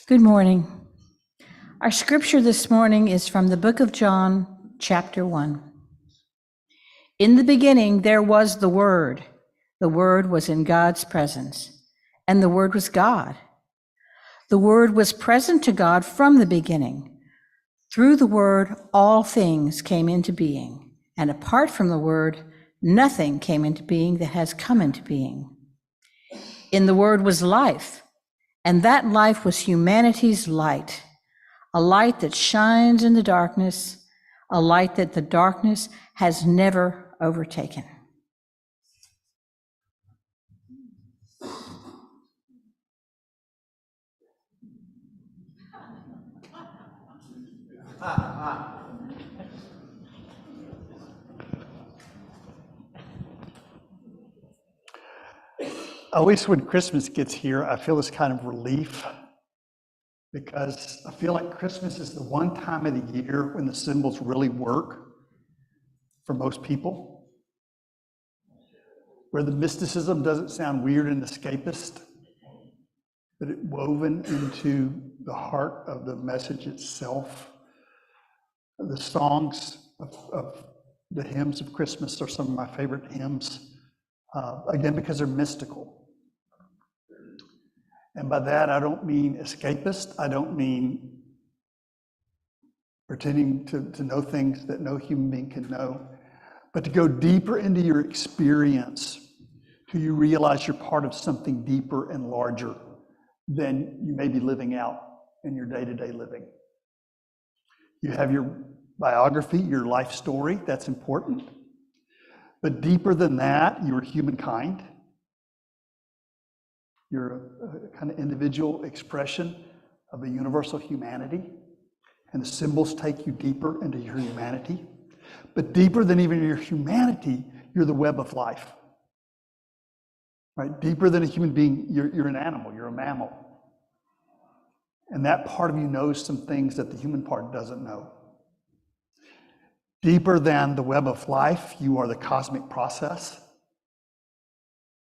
Good morning. Our scripture this morning is from the book of John, chapter 1. In the beginning, there was the Word. The Word was in God's presence, and the Word was God. The Word was present to God from the beginning. Through the Word, all things came into being, and apart from the Word, nothing came into being that has come into being. In the Word was life, and that life was humanity's light, a light that shines in the darkness, a light that the darkness has never overtaken. Always when Christmas gets here, I feel this kind of relief because I feel like Christmas is the one time of the year when the symbols really work for most people, where the mysticism doesn't sound weird and escapist, but it's woven into the heart of the message itself. The songs of the hymns of Christmas are some of my favorite hymns, again, because they're mystical. And by that, I don't mean escapist. I don't mean pretending to know things that no human being can know, but to go deeper into your experience till you realize you're part of something deeper and larger than you may be living out in your day-to-day living. You have your biography, your life story, that's important. But deeper than that, you're humankind. You're a kind of individual expression of the universal humanity, and the symbols take you deeper into your humanity. But deeper than even your humanity, you're the web of life. Right? Deeper than a human being, you're an animal, you're a mammal. And that part of you knows some things that the human part doesn't know. Deeper than the web of life, you are the cosmic process.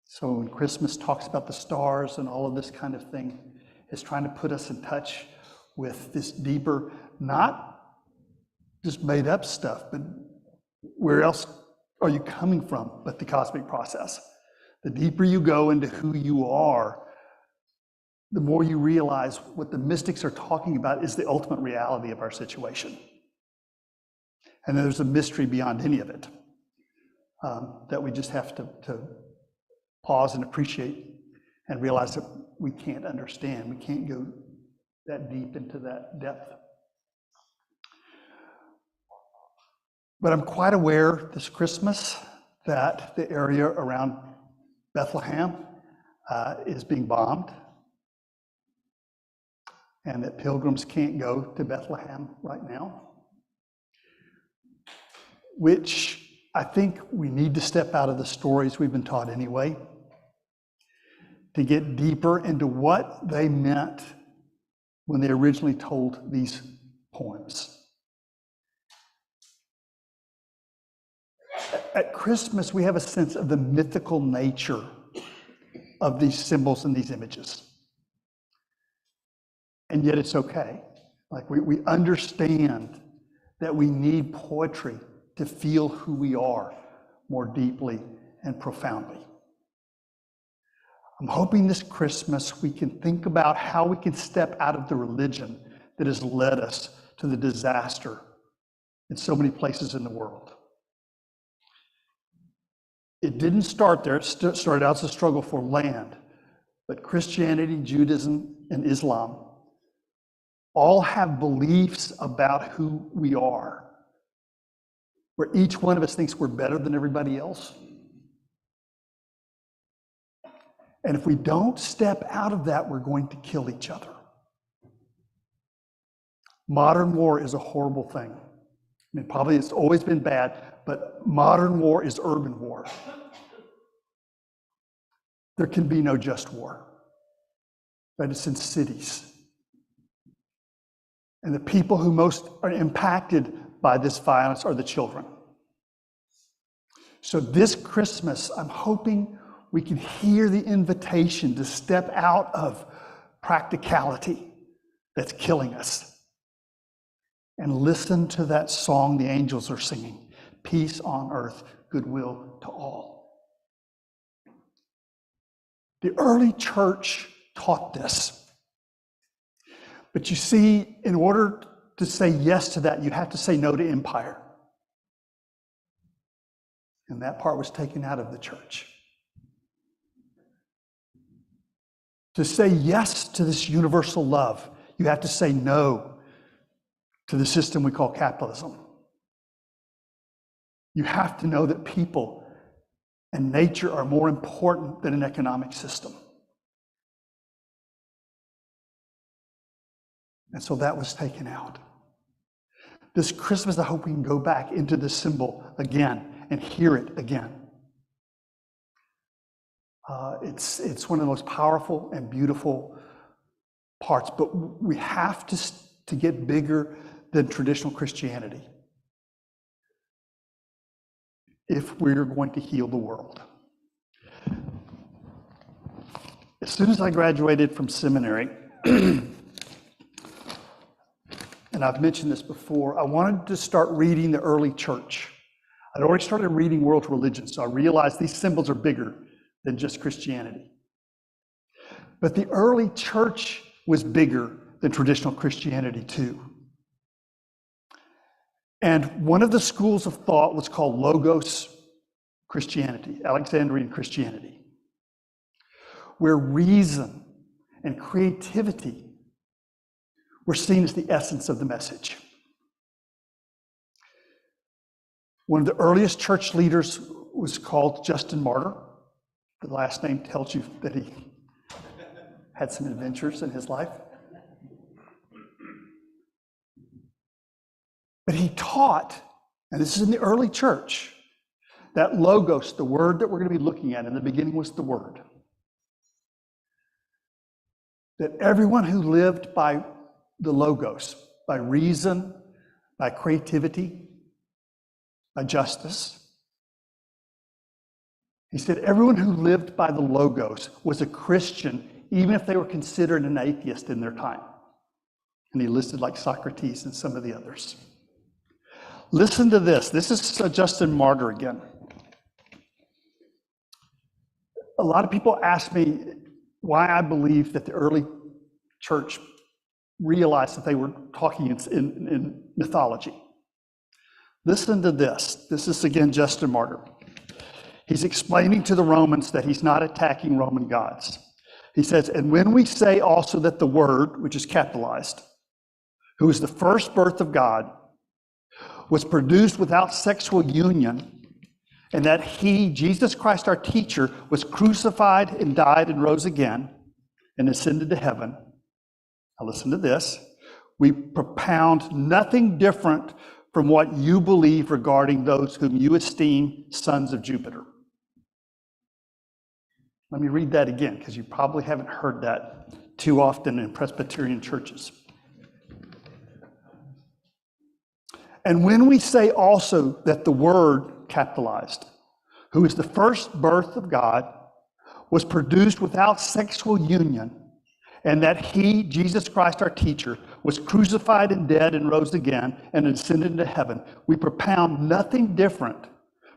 So when Christmas talks about the stars and all of this kind of thing, it's trying to put us in touch with this deeper, not just made up stuff, but where else are you coming from but the cosmic process? The deeper you go into who you are, the more you realize what the mystics are talking about is the ultimate reality of our situation. And there's a mystery beyond any of it that we just have to pause and appreciate and realize that we can't understand. We can't go that deep into that depth. But I'm quite aware this Christmas that the area around Bethlehem is being bombed, and that pilgrims can't go to Bethlehem right now, which I think we need to step out of the stories we've been taught anyway, to get deeper into what they meant when they originally told these poems. At Christmas, we have a sense of the mythical nature of these symbols and these images. And yet it's okay. Like we understand that we need poetry to feel who we are more deeply and profoundly. I'm hoping this Christmas we can think about how we can step out of the religion that has led us to the disaster in so many places in the world. It didn't start there. It started out as a struggle for land, but Christianity, Judaism, and Islam all have beliefs about who we are, where each one of us thinks we're better than everybody else. And if we don't step out of that, we're going to kill each other. Modern war is a horrible thing. I mean, probably it's always been bad, but modern war is urban war. There can be no just war, but it's in cities. And the people who most are impacted by this violence are the children. So this Christmas, I'm hoping we can hear the invitation to step out of practicality, that's killing us. And listen to that song the angels are singing, peace on earth, goodwill to all. The early church taught this. But you see, in order to say yes to that, you have to say no to empire. And that part was taken out of the church. To say yes to this universal love, you have to say no to the system we call capitalism. You have to know that people and nature are more important than an economic system. And so that was taken out. This Christmas, I hope we can go back into this symbol again and hear it again. It's one of the most powerful and beautiful parts, but we have to get bigger than traditional Christianity if we're going to heal the world. As soon as I graduated from seminary, and I've mentioned this before, I wanted to start reading the early church. I'd already started reading world religions, so I realized these symbols are bigger than just Christianity. But the early church was bigger than traditional Christianity too. And one of the schools of thought was called Logos Christianity, Alexandrian Christianity, where reason and creativity were seen as the essence of the message. One of the earliest church leaders was called Justin Martyr. The last name tells you that he had some adventures in his life. But he taught, and this is in the early church, that logos, the word that we're going to be looking at in the beginning was the word. That everyone who lived by the logos, by reason, by creativity, by justice, he said everyone who lived by the logos was a Christian, even if they were considered an atheist in their time. And he listed like Socrates and some of the others. Listen to this. This is Justin Martyr again. A lot of people ask me why I believe that the early church realized that they were talking in mythology. Listen to this. This is again Justin Martyr. He's explaining to the Romans that he's not attacking Roman gods. He says, and when we say also that the Word, which is capitalized, who is the first birth of God, was produced without sexual union, and that he, Jesus Christ our teacher, was crucified and died and rose again and ascended to heaven. Now listen to this. We propound nothing different from what you believe regarding those whom you esteem sons of Jupiter. Let me read that again, because you probably haven't heard that too often in Presbyterian churches. And when we say also that the Word, capitalized, who is the first birth of God, was produced without sexual union, and that he, Jesus Christ our teacher, was crucified and dead and rose again and ascended into heaven, we propound nothing different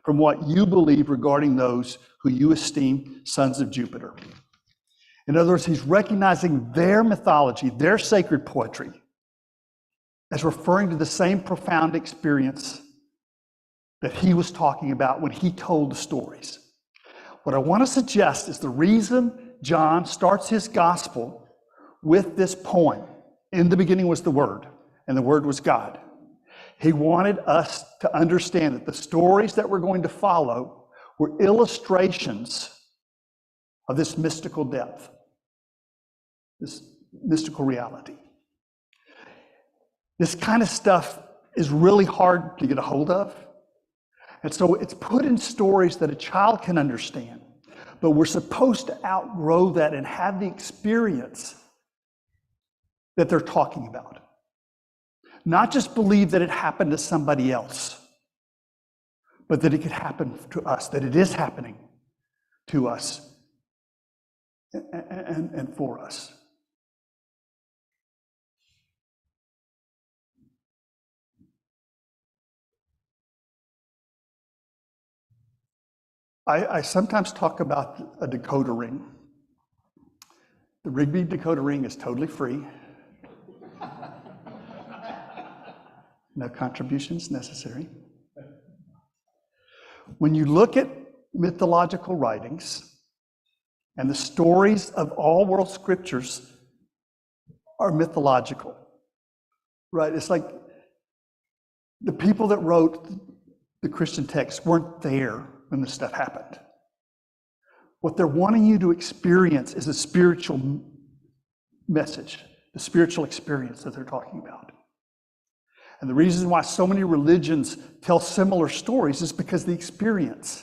from what you believe regarding those who you esteem sons of Jupiter. In other words, he's recognizing their mythology, their sacred poetry, as referring to the same profound experience that he was talking about when he told the stories. What I want to suggest is the reason John starts his gospel with this poem, in the beginning was the Word, and the Word was God. He wanted us to understand that the stories that we're going to follow were illustrations of this mystical depth, this mystical reality. This kind of stuff is really hard to get a hold of. And so it's put in stories that a child can understand. But we're supposed to outgrow that and have the experience that they're talking about. Not just believe that it happened to somebody else, but that it could happen to us, that it is happening to us and for us. I sometimes talk about a decoder ring. The Rigby decoder ring is totally free. No contributions necessary. When you look at mythological writings, and the stories of all world scriptures are mythological, right? It's like the people that wrote the Christian text weren't there when this stuff happened. What they're wanting you to experience is a spiritual message, the spiritual experience that they're talking about. And the reason why so many religions tell similar stories is because the experience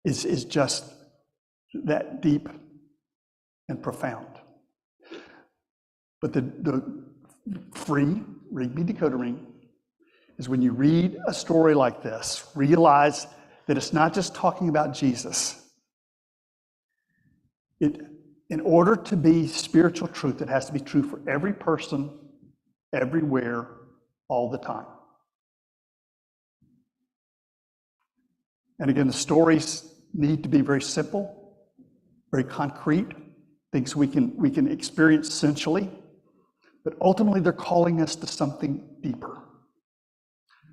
is just that deep and profound. But the free Rigby decoder ring is when you read a story like this, realize that it's not just talking about Jesus. In order to be spiritual truth, it has to be true for every person, everywhere, all the time. And again, the stories need to be very simple, very concrete, things we can experience sensually, but ultimately they're calling us to something deeper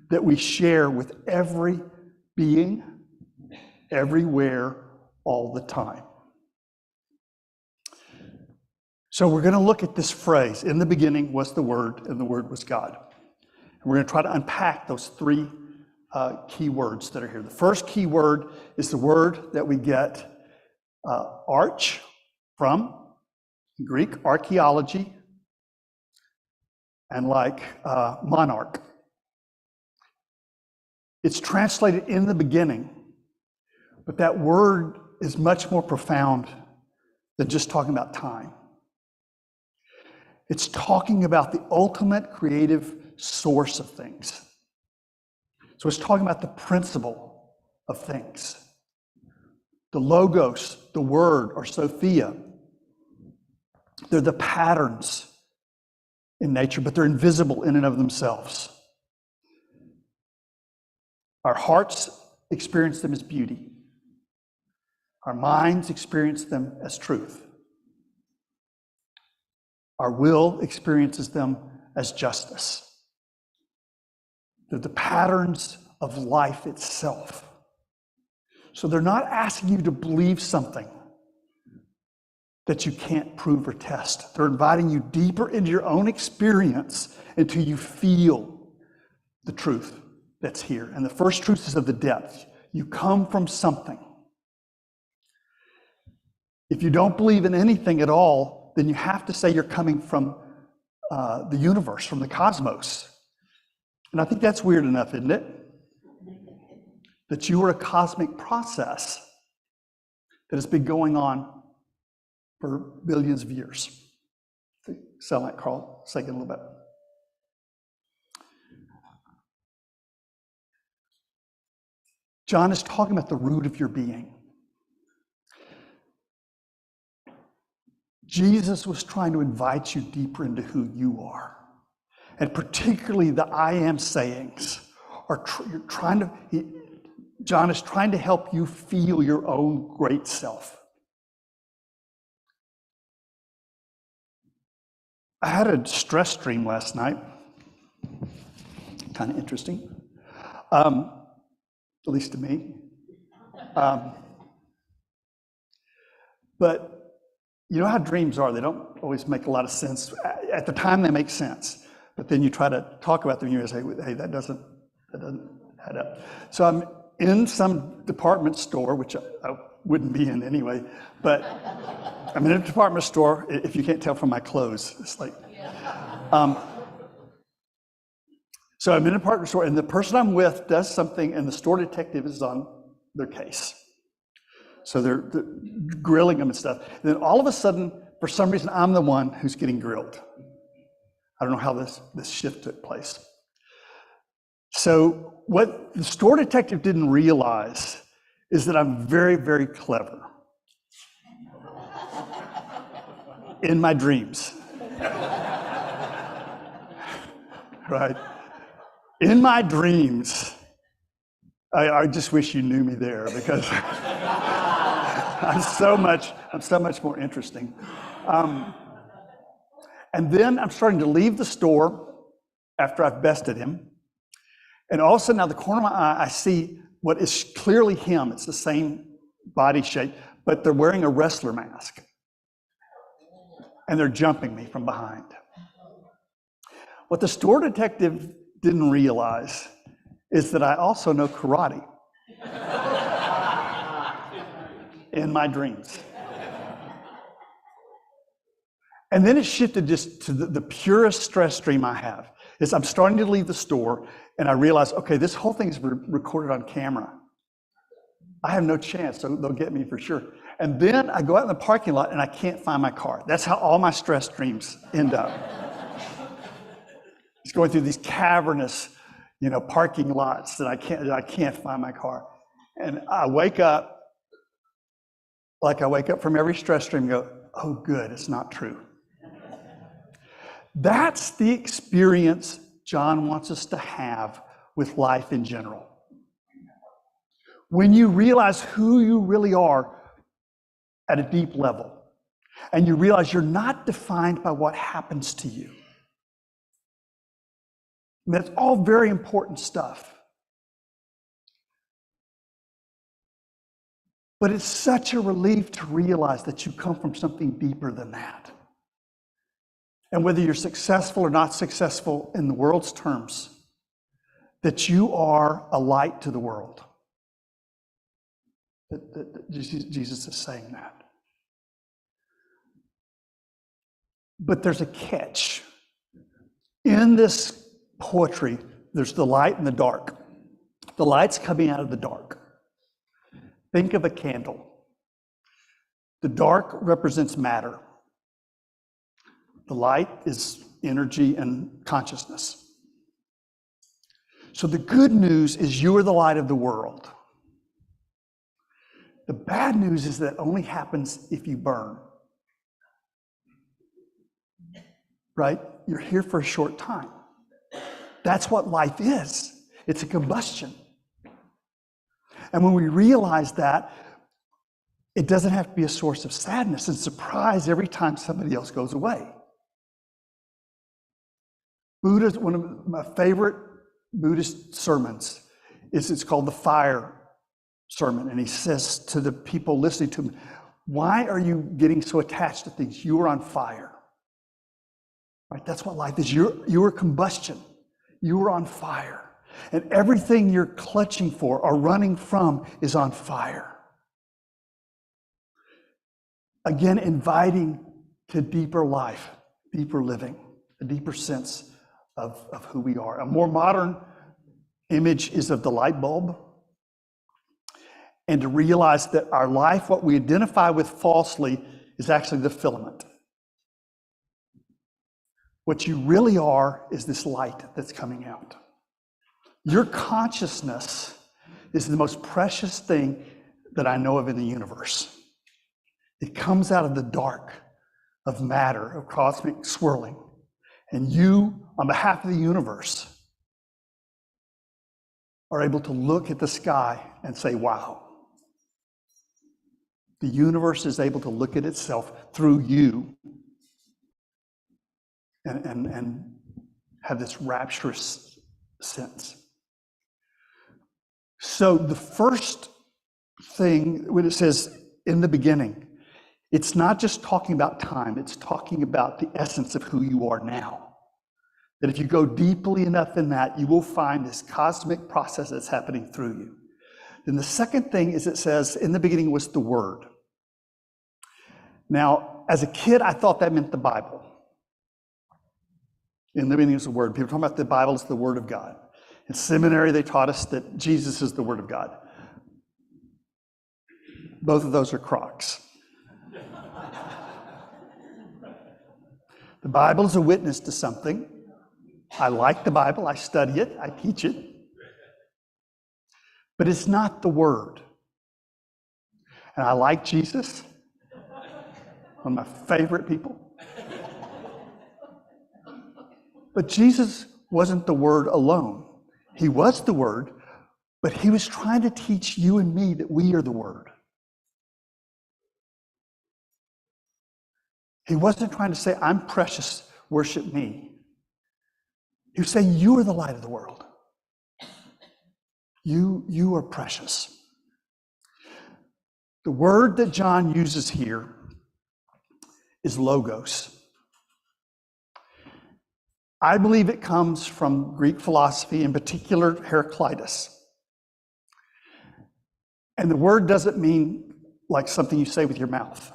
that we share with every being, everywhere, all the time. So we're going to look at this phrase, in the beginning was the Word, and the Word was God. And we're going to try to unpack those three key words that are here. The first key word is the word that we get arch from, in Greek, archaeology, and like monarch. It's translated in the beginning, but that word is much more profound than just talking about time. It's talking about the ultimate creative source of things. So it's talking about the principle of things. The logos, the word, or Sophia, they're the patterns in nature, but they're invisible in and of themselves. Our hearts experience them as beauty. Our minds experience them as truth. Our will experiences them as justice. They're the patterns of life itself. So they're not asking you to believe something that you can't prove or test. They're inviting you deeper into your own experience until you feel the truth that's here. And the first truth is of the depth. You come from something. If you don't believe in anything at all, then you have to say you're coming from the universe, from the cosmos. And I think that's weird enough, isn't it? That you are a cosmic process that has been going on for billions of years. Sound like Carl Sagan a little bit. John is talking about the root of your being. Jesus was trying to invite you deeper into who you are. And particularly the I am sayings are John is trying to help you feel your own great self. I had a stress dream last night. Kind of interesting, at least to me. But you know how dreams are, they don't always make a lot of sense. At the time they make sense, but then you try to talk about them and you say, hey, that doesn't add up. So I'm in some department store, which I wouldn't be in anyway, but I'm in a department store, if you can't tell from my clothes, it's like, so I'm in a department store and the person I'm with does something and the store detective is on their case. So they're grilling them and stuff. And then all of a sudden, for some reason, I'm the one who's getting grilled. I don't know how this shift took place. So what the store detective didn't realize is that I'm very, very clever in my dreams. Right? In my dreams, I just wish you knew me there because I'm so much more interesting. And then I'm starting to leave the store after I've bested him. And all of a sudden, out of the corner of my eye, I see what is clearly him. It's the same body shape, but they're wearing a wrestler mask. And they're jumping me from behind. What the store detective didn't realize is that I also know karate in my dreams. And then it shifted just to the purest stress stream I have. Is I'm starting to leave the store and I realize, okay, this whole thing is recorded on camera. I have no chance, so they'll get me for sure. And then I go out in the parking lot and I can't find my car. That's how all my stress streams end up. It's going through these cavernous, parking lots that I can't find my car. And I wake up, like I wake up from every stress stream and go, oh good, it's not true. That's the experience John wants us to have with life in general. When you realize who you really are at a deep level, and you realize you're not defined by what happens to you. And that's all very important stuff. But it's such a relief to realize that you come from something deeper than that. And whether you're successful or not successful in the world's terms, that you are a light to the world. That Jesus is saying that. But there's a catch. In this poetry, there's the light and the dark. The light's coming out of the dark. Think of a candle. The dark represents matter. The light is energy and consciousness. So the good news is you are the light of the world. The bad news is that only happens if you burn. Right? You're here for a short time. That's what life is. It's a combustion. And when we realize that, it doesn't have to be a source of sadness and surprise every time somebody else goes away. Buddha's, one of my favorite Buddhist sermons it's called the Fire Sermon. And he says to the people listening to him, why are you getting so attached to things? You are on fire. Right? That's what life is. You're combustion. You are on fire. And everything you're clutching for or running from is on fire. Again, inviting to deeper life, deeper living, a deeper sense of who we are. A more modern image is of the light bulb. And to realize that our life, what we identify with falsely, is actually the filament. What you really are is this light that's coming out. Your consciousness is the most precious thing that I know of in the universe. It comes out of the dark of matter, of cosmic swirling. And you, on behalf of the universe, are able to look at the sky and say, wow. The universe is able to look at itself through you and have this rapturous sense. So the first thing, when it says in the beginning, it's not just talking about time, it's talking about the essence of who you are now. That if you go deeply enough in that, you will find this cosmic process that's happening through you. Then the second thing is it says, in the beginning was the Word. Now, as a kid, I thought that meant the Bible. In the beginning is the Word. People talk about the Bible as the Word of God. In seminary, they taught us that Jesus is the Word of God. Both of those are crocs. The Bible is a witness to something. I like the Bible, I study it, I teach it. But it's not the Word. And I like Jesus, one of my favorite people. But Jesus wasn't the Word alone. He was the Word, But he was trying to teach you and me that we are the Word. He wasn't trying to say, I'm precious, worship me. He was saying, you are the light of the world. You are precious. The word that John uses here is logos. I believe it comes from Greek philosophy, in particular Heraclitus. And the word doesn't mean like something you say with your mouth.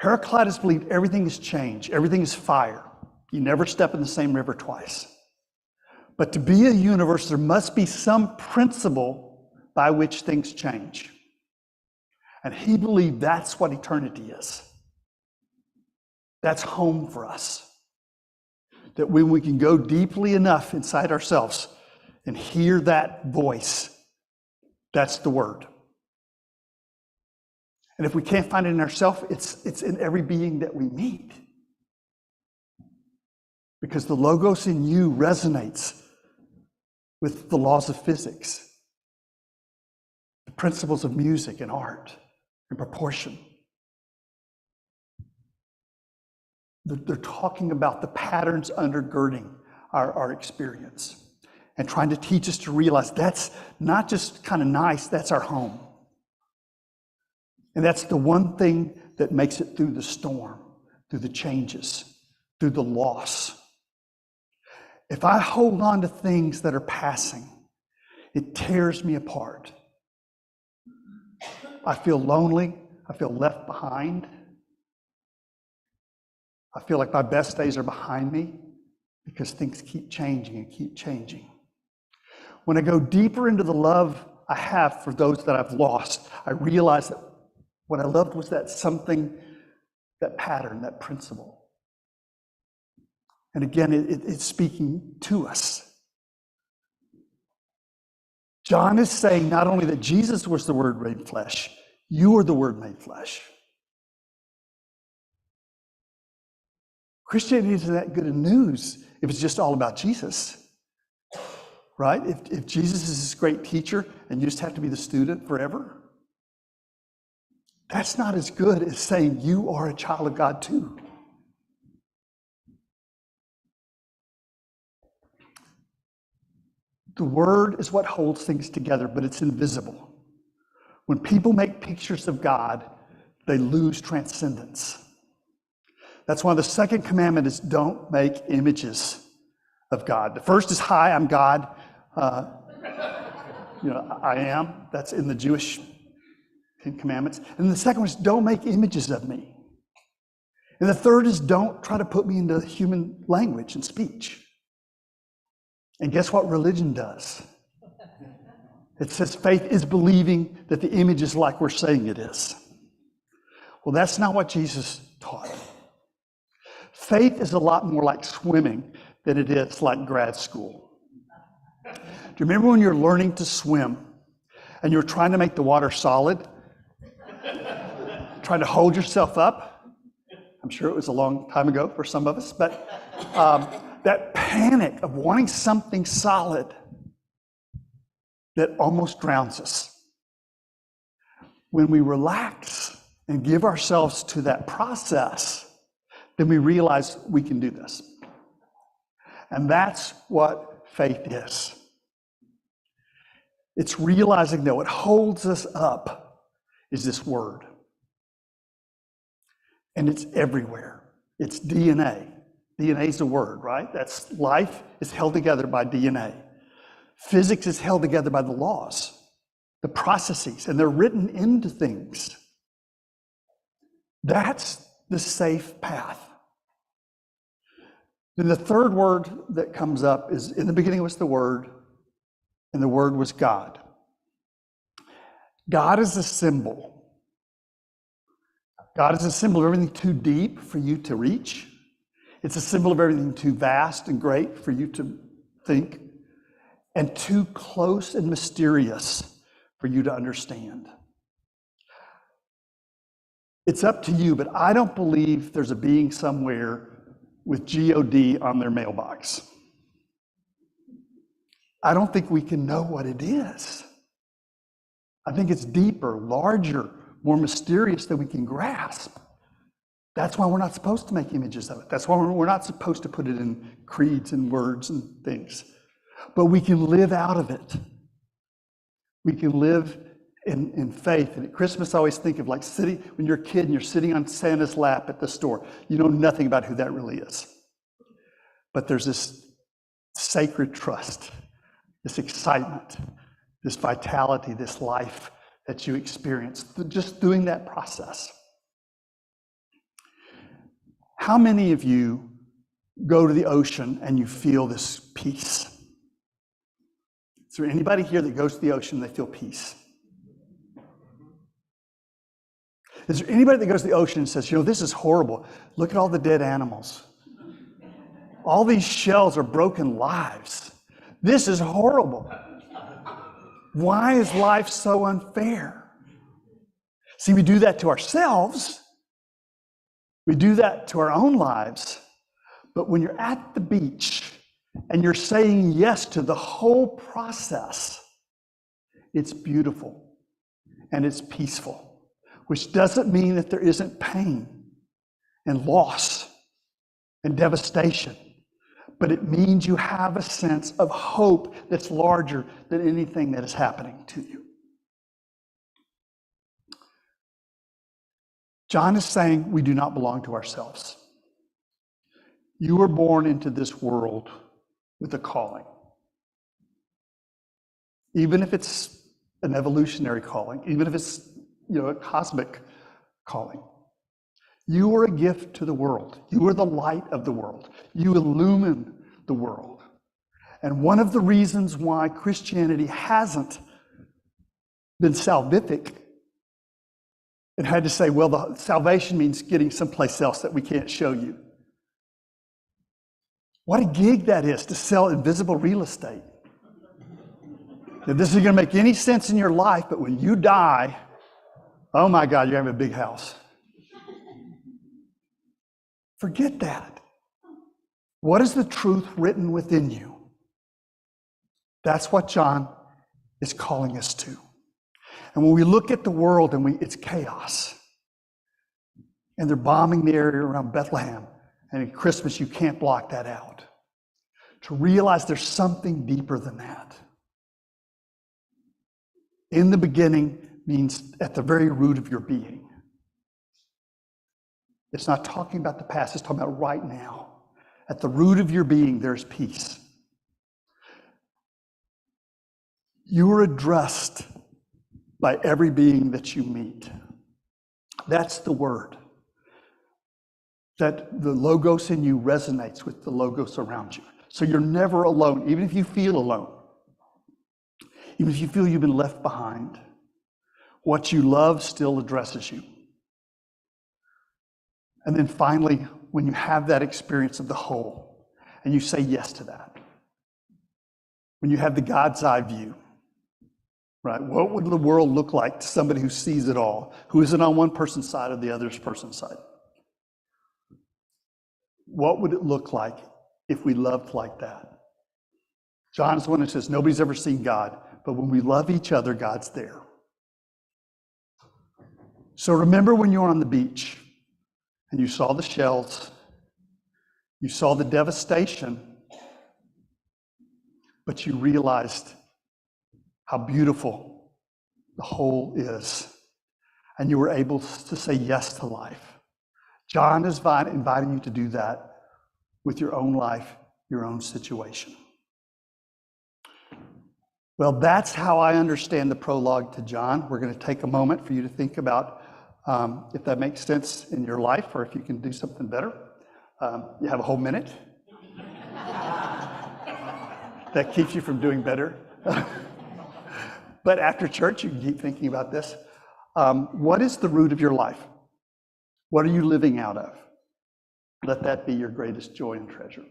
Heraclitus believed everything is change, everything is fire. You never step in the same river twice. But to be a universe, there must be some principle by which things change. And he believed that's what eternity is. That's home for us. That when we can go deeply enough inside ourselves and hear that voice, that's the word. And if we can't find it in ourselves, it's in every being that we meet. Because the logos in you resonates with the laws of physics, the principles of music and art and proportion. They're talking about the patterns undergirding our experience and trying to teach us to realize that's not just kind of nice, that's our home. And that's the one thing that makes it through the storm, through the changes, through the loss. If I hold on to things that are passing, it tears me apart. I feel lonely. I feel left behind. I feel like my best days are behind me because things keep changing and keep changing. When I go deeper into the love I have for those that I've lost, I realize that what I loved was that something, that pattern, that principle. And again, it's speaking to us. John is saying not only that Jesus was the Word made flesh, you are the Word made flesh. Christianity isn't that good of news if it's just all about Jesus, right? If Jesus is this great teacher and you just have to be the student forever, that's not as good as saying you are a child of God too. The Word is what holds things together, but it's invisible. When people make pictures of God, they lose transcendence. That's why the second commandment is don't make images of God. The first is, hi, I'm God. I am. That's in the Jewish Ten Commandments. And the second one is, don't make images of me. And the third is, don't try to put me into human language and speech. And guess what religion does? It says faith is believing that the image is like we're saying it is. Well, that's not what Jesus taught. Faith is a lot more like swimming than it is like grad school. Do you remember when you're learning to swim and you're trying to make the water solid? Trying to hold yourself up? I'm sure it was a long time ago for some of us, but that panic of wanting something solid that almost drowns us. When we relax and give ourselves to that process, then we realize we can do this. And that's what faith is. It's realizing that what holds us up is this word. And it's everywhere. It's DNA. DNA is a word, right? That's life is held together by DNA. Physics is held together by the laws, the processes, and they're written into things. That's the safe path. Then the third word that comes up is, in the beginning was the Word, and the Word was God. God is a symbol. God is a symbol of everything too deep for you to reach. It's a symbol of everything too vast and great for you to think, and too close and mysterious for you to understand. It's up to you, but I don't believe there's a being somewhere with God on their mailbox. I don't think we can know what it is. I think it's deeper, larger, more mysterious than we can grasp. That's why we're not supposed to make images of it. That's why we're not supposed to put it in creeds and words and things. But we can live out of it. We can live in faith. And at Christmas, I always think of like sitting, when you're a kid and you're sitting on Santa's lap at the store. You know nothing about who that really is. But there's this sacred trust, this excitement, this vitality, this life that you experience just doing that process. How many of you go to the ocean and you feel this peace? Is there anybody here that goes to the ocean and they feel peace? Is there anybody that goes to the ocean and says, you know, this is horrible. Look at all the dead animals. All these shells are broken lives. This is horrible. Why is life so unfair? See, we do that to ourselves. We do that to our own lives. But when you're at the beach and you're saying yes to the whole process, it's beautiful and it's peaceful, which doesn't mean that there isn't pain and loss and devastation. But it means you have a sense of hope that's larger than anything that is happening to you. John is saying we do not belong to ourselves. You were born into this world with a calling. Even if it's an evolutionary calling, even if it's, a cosmic calling. You are a gift to the world. You are the light of the world. You illumine the world. And one of the reasons why Christianity hasn't been salvific and had to say, well, the salvation means getting someplace else that we can't show you. What a gig that is to sell invisible real estate. Now, this isn't going to make any sense in your life, but when you die, oh my God, you're going to have a big house. Forget that. What is the truth written within you? That's what John is calling us to. And when we look at the world and it's chaos, and they're bombing the area around Bethlehem, and at Christmas you can't block that out. To realize there's something deeper than that. In the beginning means at the very root of your being. It's not talking about the past, it's talking about right now. At the root of your being, there's peace. You are addressed by every being that you meet. That's the word. That the logos in you resonates with the logos around you. So you're never alone, even if you feel alone. Even if you feel you've been left behind. What you love still addresses you. And then finally, when you have that experience of the whole, and you say yes to that, when you have the God's eye view, right? What would the world look like to somebody who sees it all, who isn't on one person's side or the other person's side? What would it look like if we loved like that? John is the one who says, nobody's ever seen God, but when we love each other, God's there. So remember when you were on the beach, and you saw the shells, you saw the devastation, but you realized how beautiful the whole is. And you were able to say yes to life. John is inviting you to do that with your own life, your own situation. Well, that's how I understand the prologue to John. We're going to take a moment for you to think about if that makes sense in your life, or if you can do something better. You have a whole minute. That keeps you from doing better. But after church, you can keep thinking about this. What is the root of your life? What are you living out of? Let that be your greatest joy and treasure.